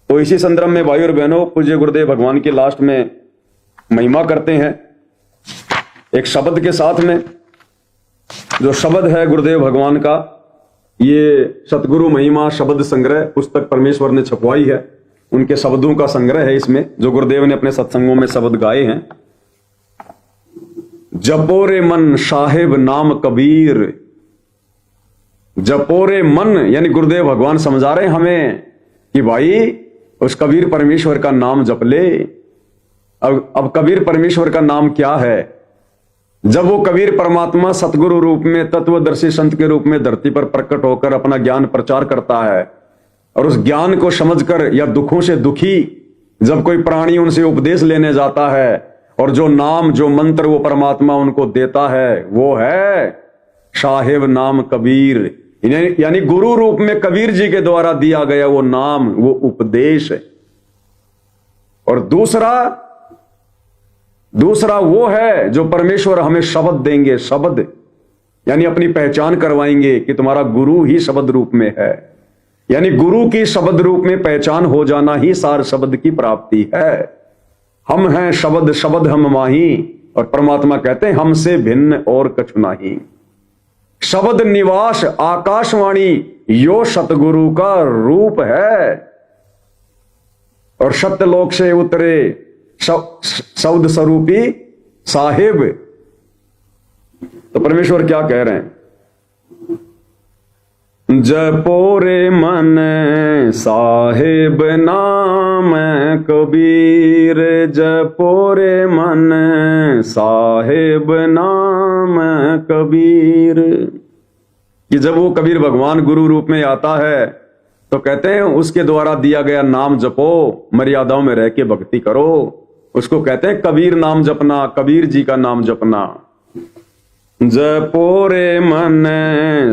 तो इसी संदर्भ में भाई और बहनों, पूज्य गुरुदेव भगवान की लास्ट में महिमा करते हैं एक शब्द के साथ में। जो शब्द है गुरुदेव भगवान का, ये सतगुरु महिमा शब्द संग्रह पुस्तक परमेश्वर ने छपवाई है। उनके शब्दों का संग्रह है इसमें, जो गुरुदेव ने अपने सत्संगों में शब्द गाए हैं। जपोरे मन साहेब नाम कबीर। जपोरे मन यानी गुरुदेव भगवान समझा रहे हैं हमें कि भाई उस कबीर परमेश्वर का नाम जप ले। अब कबीर परमेश्वर का नाम क्या है? जब वो कबीर परमात्मा सतगुरु रूप में तत्वदर्शी संत के रूप में धरती पर प्रकट होकर अपना ज्ञान प्रचार करता है, और उस ज्ञान को समझकर या दुखों से दुखी जब कोई प्राणी उनसे उपदेश लेने जाता है, और जो नाम जो मंत्र वो परमात्मा उनको देता है वो है साहेब नाम कबीर, यानी गुरु रूप में कबीर जी के द्वारा दिया गया वो नाम, वो उपदेश है। और दूसरा वो है जो परमेश्वर हमें शब्द देंगे। शब्द यानी अपनी पहचान करवाएंगे कि तुम्हारा गुरु ही शब्द रूप में है। यानी गुरु की शब्द रूप में पहचान हो जाना ही सार शब्द की प्राप्ति है। हम हैं शब्द, शब्द हम माही, और परमात्मा कहते हैं हमसे भिन्न और कछु नहीं। शब्द निवास आकाशवाणी यो सतगुरु का रूप है, और सत्यलोक से उतरे शब्द स्वरूपी साहिब। तो परमेश्वर क्या कह रहे हैं? जपोरे मन साहिब नाम कबीर। जपोरे मन साहिब नाम कबीर। कि जब वो कबीर भगवान गुरु रूप में आता है तो कहते हैं उसके द्वारा दिया गया नाम जपो, मर्यादाओं में रह के भक्ति करो। उसको कहते हैं कबीर नाम जपना, कबीर जी का नाम जपना। जपोरे मन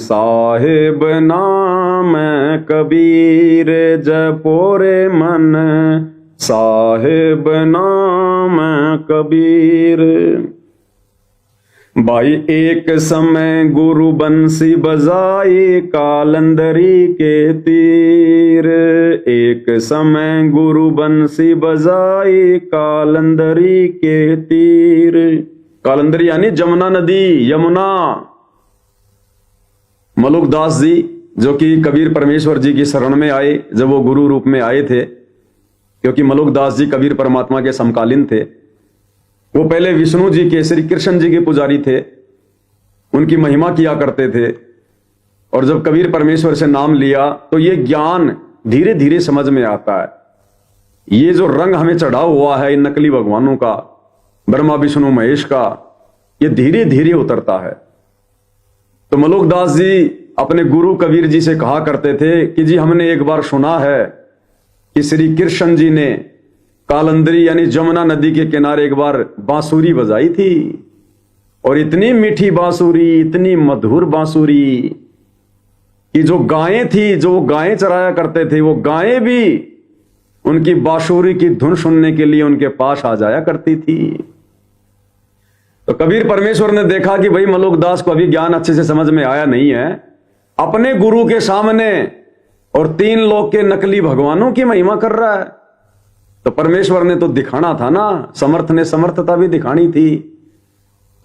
साहिब नाम कबीर। जपोरे मन साहिब नाम कबीर। भाई एक समय गुरु बंसी बजाए कालंदरी के तीर। एक समय गुरु बंसी बजाए कालंदरी के तीर। कालंदरी यानी जमुना नदी, यमुना। मलुकदास जी जो कि कबीर परमेश्वर जी की शरण में आए जब वो गुरु रूप में आए थे, क्योंकि मलुकदास जी कबीर परमात्मा के समकालीन थे। वो पहले विष्णु जी के, श्री कृष्ण जी के पुजारी थे, उनकी महिमा किया करते थे। और जब कबीर परमेश्वर से नाम लिया तो ये ज्ञान धीरे धीरे समझ में आता है। ये जो रंग हमें चढ़ा हुआ है इन नकली भगवानों का, ब्रह्मा विष्णु महेश का, ये धीरे धीरे उतरता है। तो मलुकदास जी अपने गुरु कबीर जी से कहा करते थे कि जी हमने एक बार सुना है कि श्री कृष्ण जी ने कालंदरी यानी जमुना नदी के किनारे एक बार बांसुरी बजाई थी, और इतनी मीठी बांसुरी, इतनी मधुर बांसुरी कि जो गायें थी, जो गायें चराया करते थे, वो गायें भी उनकी बांसुरी की धुन सुनने के लिए उनके पास आ जाया करती थी। तो कबीर परमेश्वर ने देखा कि भाई मलुकदास को अभी ज्ञान अच्छे से समझ में आया नहीं है, अपने गुरु के सामने और 3 लोक के नकली भगवानों की महिमा कर रहा है। तो परमेश्वर ने तो दिखाना था ना, समर्थ ने समर्थता भी दिखानी थी।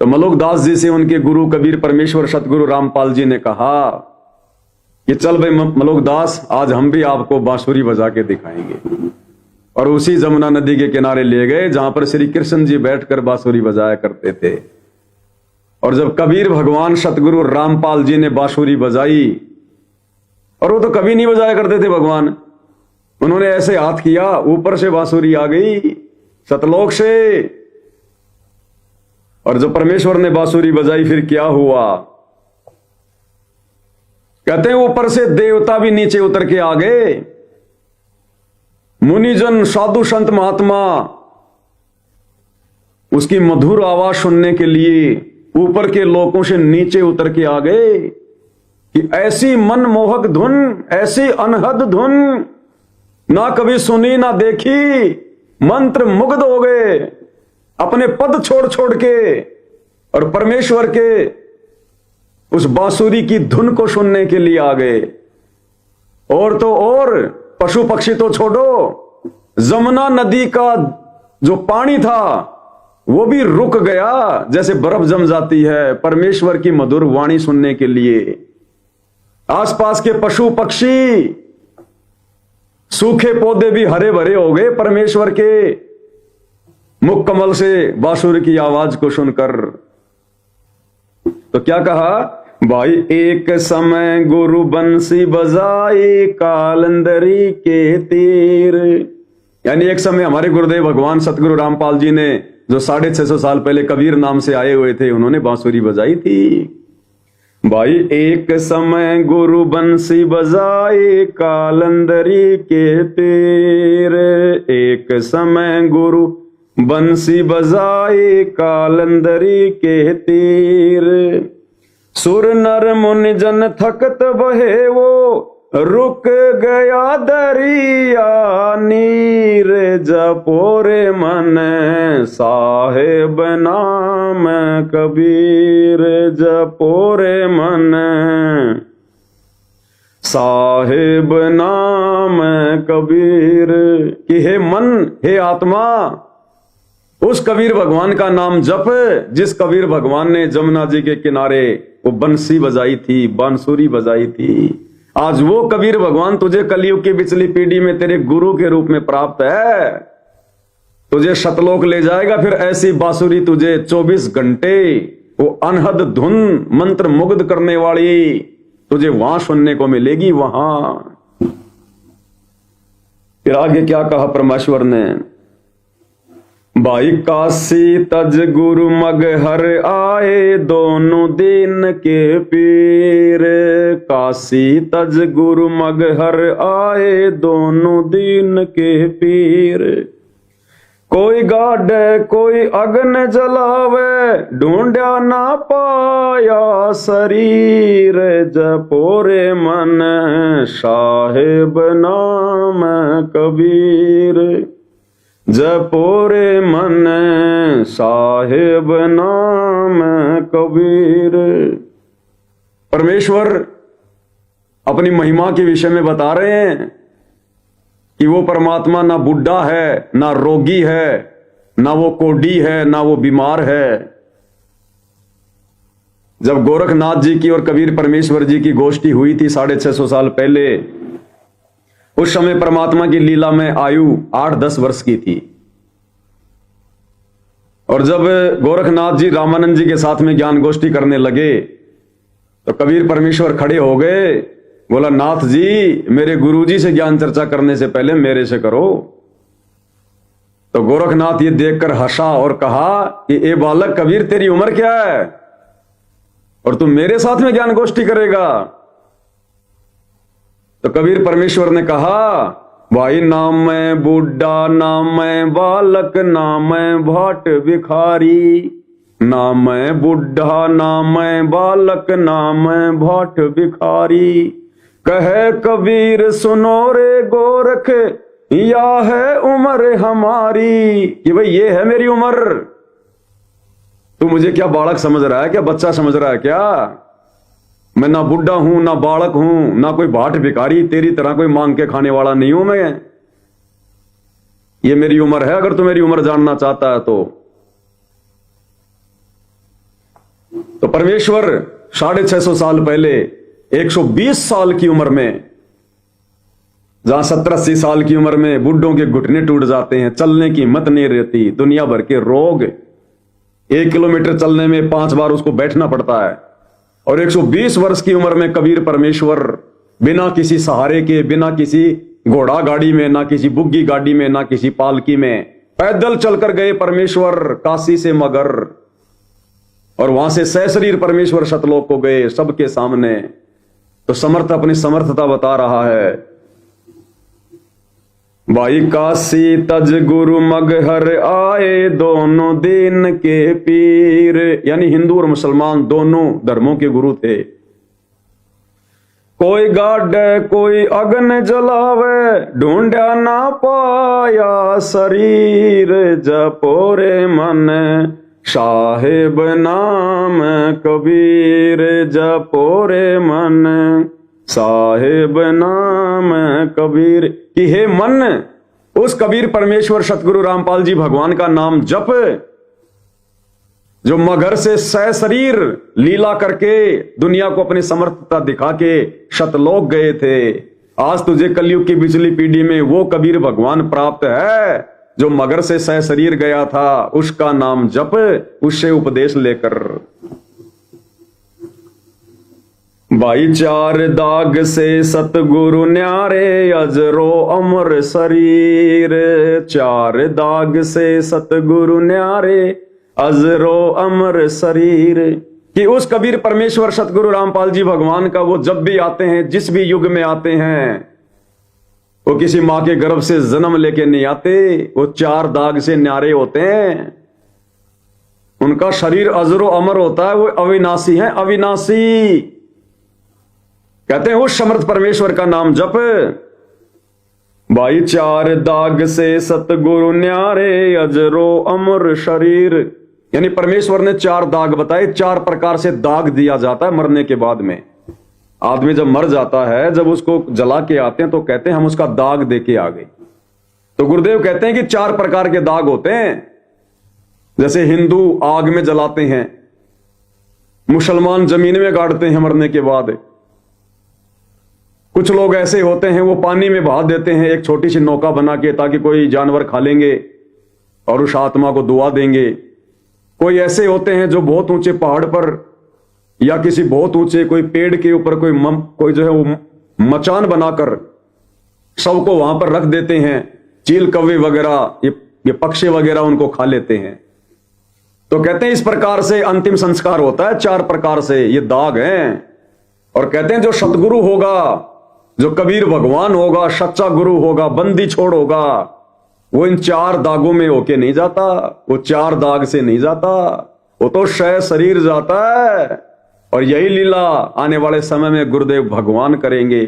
तो मलुकदास जी से उनके गुरु कबीर परमेश्वर सतगुरु रामपाल जी ने कहा कि चल भाई मलुकदास, आज हम भी आपको बांसुरी बजा के दिखाएंगे। और उसी जमुना नदी के किनारे ले गए जहां पर श्री कृष्ण जी बैठकर बांसुरी बजाया करते थे। और जब कबीर भगवान सतगुरु रामपाल जी ने बांसुरी बजाई, और वो तो कभी नहीं बजाया करते थे भगवान, उन्होंने ऐसे हाथ किया, ऊपर से बांसुरी आ गई सतलोक से। और जब परमेश्वर ने बांसुरी बजाई फिर क्या हुआ? कहते हैं ऊपर से देवता भी नीचे उतर के आ गए। मुनिजन, साधु संत महात्मा उसकी मधुर आवाज सुनने के लिए ऊपर के लोकों से नीचे उतर के आ गए कि ऐसी मनमोहक धुन, ऐसी अनहद धुन ना कभी सुनी ना देखी। मंत्र मुग्ध हो गए, अपने पद छोड़ छोड़ के, और परमेश्वर के उस बांसुरी की धुन को सुनने के लिए आ गए। और तो और पशु पक्षी तो छोड़ो, जमुना नदी का जो पानी था वो भी रुक गया, जैसे बर्फ जम जाती है परमेश्वर की मधुर वाणी सुनने के लिए। आसपास के पशु पक्षी, सूखे पौधे भी हरे भरे हो गए परमेश्वर के मुख कमल से बांसुरी की आवाज को सुनकर। तो क्या कहा भाई, एक समय गुरु बंसी बजाए कालंदरी के तीर। यानी एक समय हमारे गुरुदेव भगवान सतगुरु रामपाल जी ने, जो 650 साल पहले कबीर नाम से आए हुए थे, उन्होंने बांसुरी बजाई थी। भाई एक समय गुरु बंसी बजाए कालंदरी के तीर, एक समय गुरु बंसी बजाए कालंदरी के तीर। सुर नर मुनि जन थकत बहे वो, रुक गया दरिया नीर। जपोरे मन साहेब नाम कबीर, जपोरे मन साहेब नाम कबीर। कि हे मन, हे आत्मा, उस कबीर भगवान का नाम जप जिस कबीर भगवान ने जमुना जी के किनारे वो बंसी बजाई थी, बांसुरी बजाई थी। आज वो कबीर भगवान तुझे कलयुग की पिछली पीढ़ी में तेरे गुरु के रूप में प्राप्त है। तुझे शतलोक ले जाएगा, फिर ऐसी बांसुरी तुझे 24 घंटे वो अनहद धुन मंत्र मुग्ध करने वाली तुझे वहां सुनने को मिलेगी। वहां फिर आगे क्या कहा परमेश्वर ने, भाई काशी तज गुरु मगहर आए दोनों दिन के पीर। काशी तज गुरु मगहर आए दोनों दिन के पीर। कोई गाड़े कोई अग्न जलावे, ढूंढा ना पाया शरीर। जपोरे मन साहेब नाम कबीर, जपोरे मन साहेब नाम कबीर। परमेश्वर अपनी महिमा के विषय में बता रहे हैं कि वो परमात्मा ना बुढ़ा है, ना रोगी है, ना वो कोढ़ी है, ना वो बीमार है। जब गोरखनाथ जी की और कबीर परमेश्वर जी की गोष्ठी हुई थी 650 साल पहले, उस समय परमात्मा की लीला में आयु 8-10 वर्ष की थी। और जब गोरखनाथ जी रामानंद जी के साथ में ज्ञान गोष्ठी करने लगे तो कबीर परमेश्वर खड़े हो गए, बोला नाथ जी, मेरे गुरुजी से ज्ञान चर्चा करने से पहले मेरे से करो। तो गोरखनाथ ये देखकर हंसा और कहा कि ए बालक कबीर, तेरी उम्र क्या है और तू मेरे साथ में ज्ञान गोष्ठी करेगा? तो कबीर परमेश्वर ने कहा, भाई ना मैं बूढ़ा, ना मैं बालक, ना मैं भाट भिखारी। ना मैं बूढ़ा, ना मैं बालक, ना मैं भाट भिखारी। कहे कबीर सुनो रे गोरख, या है उम्र हमारी। कि भाई ये है मेरी उम्र। तू मुझे क्या बालक समझ रहा है, क्या बच्चा समझ रहा है क्या? मैं ना बुढ़ा हूं, ना बालक हूं, ना कोई भाट भिखारी, तेरी तरह कोई मांग के खाने वाला नहीं हूं मैं। ये मेरी उम्र है, अगर तू मेरी उम्र जानना चाहता है तो परमेश्वर 650 साल पहले 120 साल की उम्र में, जहां 70-80 साल की उम्र में बुढ़ों के घुटने टूट जाते हैं, चलने की हिम्मत नहीं रहती, दुनिया भर के रोग, 1 किलोमीटर चलने में 5 बार उसको बैठना पड़ता है, और 120 वर्ष की उम्र में कबीर परमेश्वर बिना किसी सहारे के, बिना किसी घोड़ा गाड़ी में, ना किसी बुग्गी गाड़ी में, ना किसी पालकी में, पैदल चलकर गए परमेश्वर काशी से मगर, और वहां से सशरीर परमेश्वर शतलोक को गए सबके सामने। तो समर्थ अपनी समर्थता बता रहा है, भाई काशी तज गुरु मगहर आए दोनों दिन के पीर। यानी हिंदू और मुसलमान दोनों धर्मों के गुरु थे। कोई गाड़े कोई अग्न जलावे, ढूंढा ना पाया शरीर। जपोरे मन साहेब नाम कबीर। जपोरे मन साहेब नाम कबीर। कि हे मन, उस कबीर परमेश्वर सतगुरु रामपाल जी भगवान का नाम जप, जो मगर से सशरीर लीला करके दुनिया को अपनी समर्थता दिखा के शतलोक गए थे। आज तुझे कलयुग की बिजली पीढ़ी में वो कबीर भगवान प्राप्त है जो मगर से सशरीर गया था, उसका नाम जप, उससे उपदेश लेकर। भाई चार दाग से सतगुरु न्यारे, अजरो अमर शरीर। चार दाग से सतगुरु न्यारे, अजरो अमर शरीर। कि उस कबीर परमेश्वर सतगुरु रामपाल जी भगवान का वो जब भी आते हैं, जिस भी युग में आते हैं, वो किसी मां के गर्भ से जन्म लेके नहीं आते, वो चार दाग से न्यारे होते हैं। उनका शरीर अजरो अमर होता है, वो अविनाशी है, अविनाशी। कहते हैं उस समर्थ परमेश्वर का नाम जप। भाई चार दाग से सतगुरु न्यारे, अजरो अमर शरीर। यानी परमेश्वर ने चार दाग बताए, चार प्रकार से दाग दिया जाता है मरने के बाद में। आदमी जब मर जाता है, जब उसको जला के आते हैं तो कहते हैं हम उसका दाग दे के आ गए। तो गुरुदेव कहते हैं कि चार प्रकार के दाग होते हैं। जैसे हिंदू आग में जलाते हैं, मुसलमान जमीन में गाड़ते हैं मरने के बाद, कुछ लोग ऐसे होते हैं वो पानी में बहा देते हैं एक छोटी सी नौका बना के, ताकि कोई जानवर खा लेंगे और उस आत्मा को दुआ देंगे। कोई ऐसे होते हैं जो बहुत ऊंचे पहाड़ पर या किसी बहुत ऊंचे कोई पेड़ के ऊपर कोई जो है वो मचान बनाकर सबको वहां पर रख देते हैं। चील कौवे वगैरह ये पक्षी वगैरह उनको खा लेते हैं। तो कहते हैं इस प्रकार से अंतिम संस्कार होता है, चार प्रकार से ये दाग हैं। और कहते हैं जो सतगुरु होगा, जो कबीर भगवान होगा, सच्चा गुरु होगा, बंदी छोड़ होगा, वो इन चार दागों में होके नहीं जाता, वो चार दाग से नहीं जाता, वो तो शरीर जाता है। और यही लीला आने वाले समय में गुरुदेव भगवान करेंगे।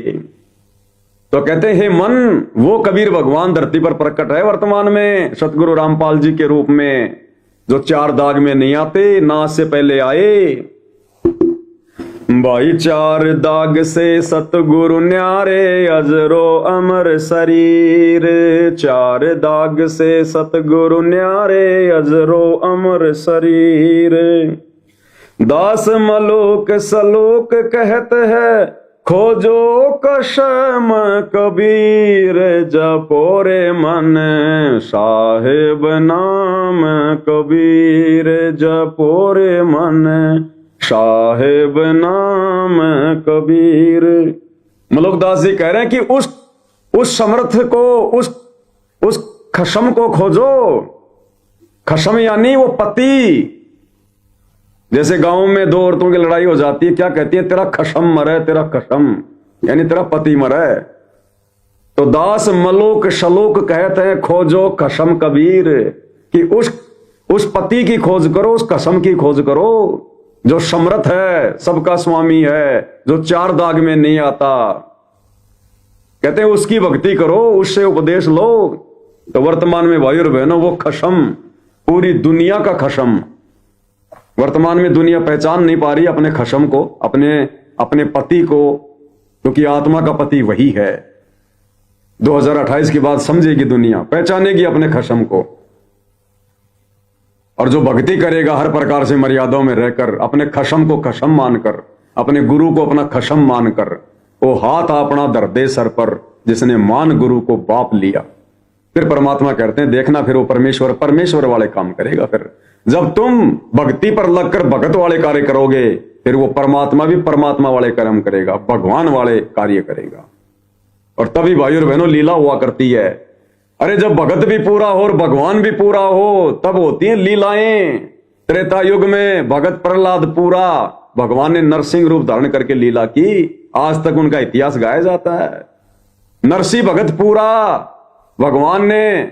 तो कहते हैं हे मन, वो कबीर भगवान धरती पर प्रकट है वर्तमान में सतगुरु रामपाल जी के रूप में, जो चार दाग में नहीं आते, ना से पहले आए। भाई चार दाग से सतगुरु न्यारे, अजरो अमर शरीर। चार दाग से सतगुरु न्यारे, अजरो अमर शरीर। दास मलोक सलोक कहत है, खोजो कसम कबीर। जपोरे मन साहेब नाम कबीर। जपोरे मन साहेब नाम कबीर। मलोकदास जी कह रहे हैं कि उस समर्थ को, उस खशम को खोजो। खशम यानी वो पति। जैसे गांव में दो औरतों की लड़ाई हो जाती है, क्या कहती है? तेरा खशम मरे, तेरा खशम, यानी तेरा पति मरे। तो दास मलोक शलोक कहते हैं, खोजो खशम कबीर, कि उस पति की खोज करो, उस खशम की खोज करो, जो समर्थ है, सबका स्वामी है, जो चार दाग में नहीं आता। कहते हैं उसकी भक्ति करो, उससे उपदेश लो। तो वर्तमान में भाई और बहनों, वो खशम, पूरी दुनिया का खशम, वर्तमान में दुनिया पहचान नहीं पा रही अपने खशम को, अपने पति को, क्योंकि आत्मा का पति वही है। 2028 के बाद समझेगी दुनिया, पहचानेगी अपने खशम को। और जो भक्ति करेगा हर प्रकार से मर्यादाओं में रहकर, अपने खशम को खशम मानकर, अपने गुरु को अपना खशम मानकर, वो हाथ अपना धर दे सर पर, जिसने मान गुरु को बाप लिया। फिर परमात्मा कहते हैं देखना, फिर वो परमेश्वर वाले काम करेगा। फिर जब तुम भक्ति पर लगकर भगत वाले कार्य करोगे, फिर वो परमात्मा भी परमात्मा वाले कर्म करेगा, भगवान वाले कार्य करेगा। और तभी भाइयों और बहनों लीला हुआ करती है। अरे जब भगत भी पूरा हो और भगवान भी पूरा हो, तब होती हैं लीलाएं। त्रेता युग में भगत प्रहलाद पूरा, भगवान ने नरसिंह रूप धारण करके लीला की, आज तक उनका इतिहास गाया जाता है। नरसिंह भगत पूरा, भगवान ने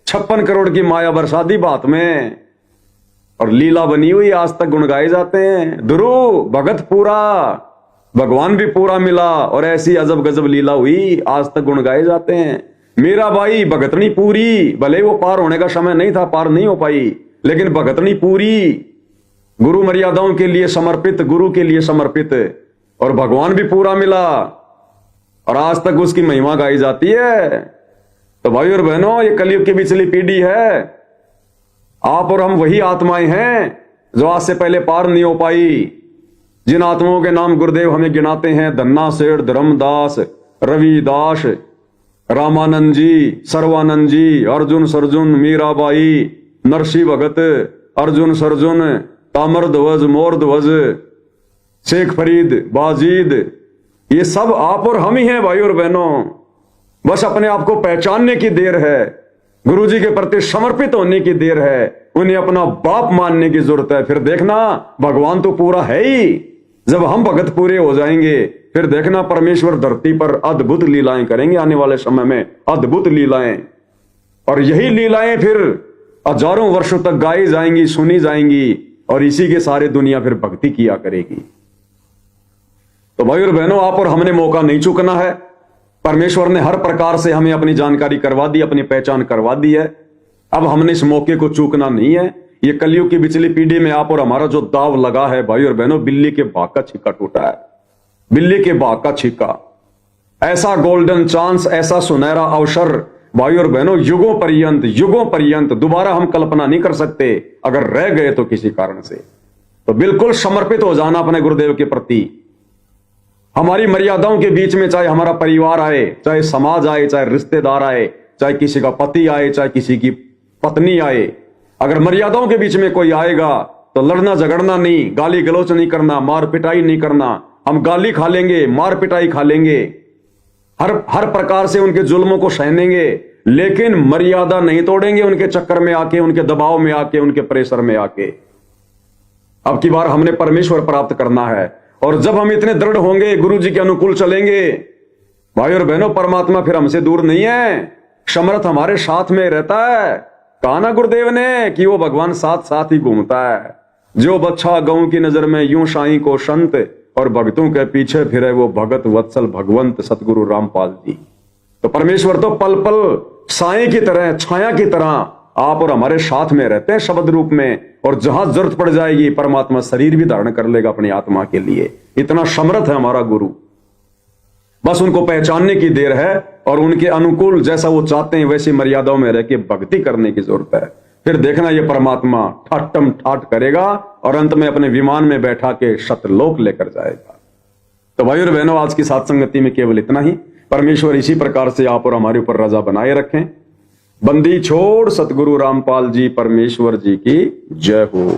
56 करोड़ की माया बरसा दी बात में, और लीला बनी हुई, आज तक गुण गाए जाते हैं। ध्रुव भगत पूरा, भगवान भी पूरा मिला, और ऐसी अजब गजब लीला हुई, आज तक गुण गाए जाते हैं। मेरा भाई भगतनी पूरी, भले वो पार होने का समय नहीं था, पार नहीं हो पाई, लेकिन भगतनी पूरी, गुरु मर्यादाओं के लिए समर्पित, गुरु के लिए समर्पित, और भगवान भी पूरा मिला, और आज तक उसकी महिमा गाई जाती है। तो भाई और बहनों, ये कलयुग की पिछली पीढ़ी है। आप और हम वही आत्माएं हैं जो आज से पहले पार नहीं हो पाई। जिन आत्माओं के नाम गुरुदेव हमें गिनाते हैं, धन्ना सेठ, धर्मदास, रविदास, रामानंद जी, सर्वानंद जी, अर्जुन सरजुन, मीराबाई, नरसी भगत, अर्जुन सरजुन, ताम्रध्वज, मोरध्वज, शेख फरीद, बाजीद, ये सब आप और हम ही हैं भाई और बहनों। बस अपने आप को पहचानने की देर है, गुरुजी के प्रति समर्पित होने की देर है, उन्हें अपना बाप मानने की जरूरत है। फिर देखना भगवान तो पूरा है ही। जब हम भगत पूरे हो जाएंगे फिर देखना परमेश्वर धरती पर अद्भुत लीलाएं करेंगे। आने वाले समय में अद्भुत लीलाएं, और यही लीलाएं फिर हजारों वर्षों तक गाई जाएंगी, सुनी जाएंगी, और इसी के सारे दुनिया फिर भक्ति किया करेगी। तो भाई और बहनों, आप और हमने मौका नहीं चूकना है। परमेश्वर ने हर प्रकार से हमें अपनी जानकारी करवा दी, अपनी पहचान करवा दी है। अब हमने इस मौके को चूकना नहीं है। ये कलयुग की पिछली पीढ़ी में आप और हमारा जो दाव लगा है भाई और बहनों, बिल्ली के भाग का छिक्का टूटा है। बिल्ली के भाग का छिक्का, ऐसा गोल्डन चांस, ऐसा सुनहरा अवसर भाई और बहनों, युगों पर्यंत दोबारा हम कल्पना नहीं कर सकते। अगर रह गए तो किसी कारण से, तो बिल्कुल समर्पित हो जाना अपने गुरुदेव के प्रति। हमारी मर्यादाओं के बीच में चाहे हमारा परिवार आए, चाहे समाज आए, चाहे रिश्तेदार आए, चाहे किसी का पति आए, चाहे किसी की पत्नी आए, अगर मर्यादाओं के बीच में कोई आएगा तो लड़ना झगड़ना नहीं, गाली गलौच नहीं करना, मार पिटाई नहीं करना। हम गाली खा लेंगे, मार पिटाई खा लेंगे, हर प्रकार से उनके जुल्मों को सहनेंगे, लेकिन मर्यादा नहीं तोड़ेंगे उनके चक्कर में आके, उनके दबाव में आके, उनके प्रेशर में आके। अब की बार हमने परमेश्वर प्राप्त करना है, और जब हम इतने दृढ़ होंगे, गुरु जी के अनुकूल चलेंगे भाई और बहनों, परमात्मा फिर हमसे दूर नहीं है। समर्थ हमारे साथ में रहता है। कहा ना गुरुदेव ने कि वो भगवान साथ साथ ही घूमता है। जो बच्चा गऊ की नजर में यूं साईं को संत, और भक्तों के पीछे फिरे वो भगत वत्सल भगवंत सतगुरु रामपाल जी। तो परमेश्वर तो पल पल साईं की तरह, छाया की तरह आप और हमारे साथ में रहते हैं शब्द रूप में, और जहां जरूरत पड़ जाएगी परमात्मा शरीर भी धारण कर लेगा अपनी आत्मा के लिए। इतना समर्थ है हमारा गुरु। बस उनको पहचानने की देर है, और उनके अनुकूल जैसा वो चाहते हैं वैसी मर्यादाओं में रह के भक्ति करने की जरूरत है। फिर देखना ये परमात्मा ठाटम ठाट करेगा, और अंत में अपने विमान में बैठा के सतलोक लेकर जाएगा। तो भाई और बहनों, आज की सत्संगति में केवल इतना ही। परमेश्वर इसी प्रकार से आप और हमारे ऊपर रजा बनाए रखें। बंदी छोड़ सतगुरु रामपाल जी परमेश्वर जी की जय हो।